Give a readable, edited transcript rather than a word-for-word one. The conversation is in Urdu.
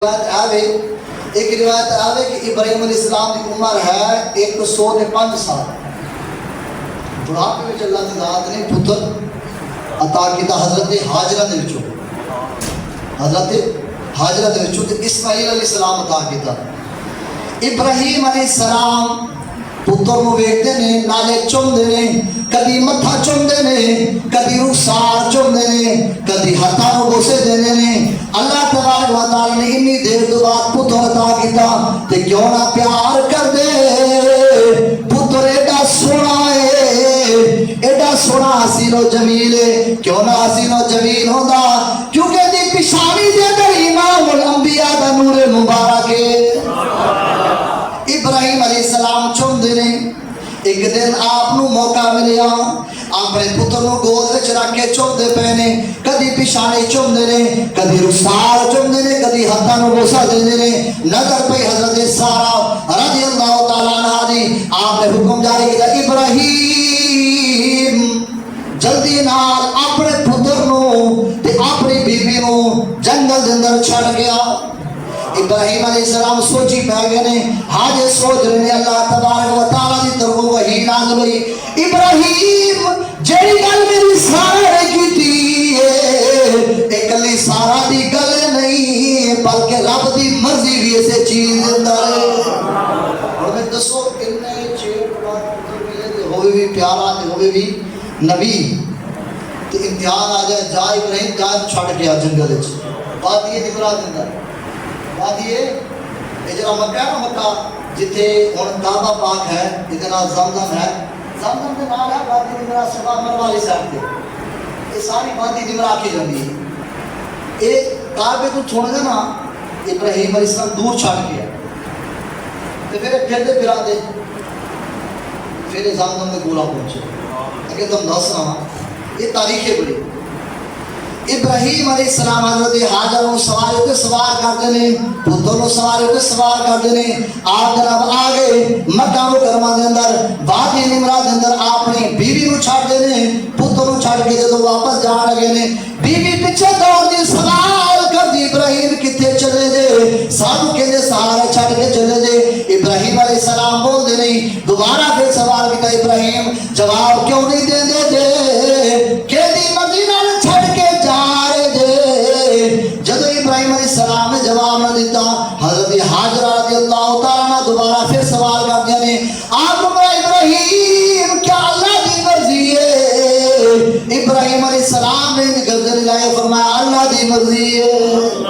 روایت آوے ایک روایت آوے کہ ابراہیم علیہ السلام کی عمر ہے 105 سال. بڑھاپے میں اللہ کی ذات نے پتر عطا کیتا حضرت ہاجرہ دے وچوں. حضرت ہاجرہ دے وچوں تے اسماعیل علیہ السلام عطا کیتا. ابراہیم علیہ السلام پتر نو ویکھدے نے نالے چومدے نے, کدی متھا چومدے نے, کدی رخسار چومدے نے, کدی ہتھاں نو بوسے دیندے نے. اللہ تبارک و تعالی نے انی دیر تو بعد پتر عطا کیتا تے کیوں نہ پیار کر دے. پتر ایڈا سونا ہے, ایڈا سونا حسین و جمیل ہے, کیوں نہ حسین و جمیل ہوندا کیونکہ دی پیشانی دے اندر امام الانبیاء دا نور مبارک ہے. ابراہیم علیہ السلام چومدے نے. ایک دن آپ نو موقع ملیا, اپنے پتر نو گود وچ رکھ کے چومدے پے نے. کدی پیشانی چومدے نے, کدی رخسار چومدے نے, کدی ہتھاں نو بوسا دیندے نے. نظر پئی حضرت سارہ رضی اللہ تعالی عنہا دی. آپ نے حکم جاری کیتا, ابراہیم جلدی نال اپنے پتر نو تے اپنی بیوی نو جنگل دے اندر چھڑ گیا. ابراہیم علیہ السلام سوچی پہ گئے نے, حاجے سوچ رہے نے. اللہ تبارک و تعالی دی طرف وحی نازل ہوئی, ابراہیم جیڑی گل میری سارا نے کیتی ہے اکلی سارا دی گل نہیں بلکہ رب دی مرضی بھی اسے چیز دیندا ہے. اور میں دسو کنے چیر بعد پتر ملے تے ہوے بھی پیارا تے ہوے بھی نبی تے امتحان آ جائے, جا ابراہیم جا چھڑ گیا جنگل وچ. بات یہ دکھا دیندا ہے وادی ہے جڑا مکہ ہے نا, مکہ جتھے ہن کعبہ پاک ہے, اتنا زمزم ہے, زمزم دے نال ہے وادی جمرہ صفا مروا والی سائڈ تے. یہ ساری وادی جمرہ آکھی جاندی ہے. اے کعبے تو تھوڑا جا نا ابراہیم علیہ السلام دور چھڈ گیا تے پھر پھردے پھراندے پھر زمزم دے کول پہنچے. اگے تم دس رہا یہ تاریخ ہے بڑی. ابراہیم علیہ السلام حضرت حاجر نو سوار ہوتے سوار کرتے ہیں, پتر نو سوار ہوتے سوار کرتے ہیں. آپ جناب آگے مکہ مکرمہ دے اندر وادی نمرہ دے اندر اپنی بیوی نو چھڑ دے نے, پتر نو چھڑ کے جدوں واپس جان لگے نے, بیوی پیچھے دوڑ دی سوال کر دی ابراہیم کتے چلے جے, سانو کہندے سارے چھڑ کے چلے جے. ابراہیم علیہ السلام بول دے نہیں, دوبارہ پھر سوال کیتا, ابراہیم جواب کیوں نہیں دے دے جے, کہندی مرضی نال چھڑ کے جدو ابراہیم علیہ السلام نے جواب نہ دیتا, حضرت حاجرہ رضی اللہ تعالیٰ عنہ دوبارہ پھر سوال کرتے ہیں, آپ ابراہیم کیا اللہ دی مرضی ہے؟ ابراہیم علیہ السلام نے گردن ہلائے فرمایا اللہ دی مرضی ہے.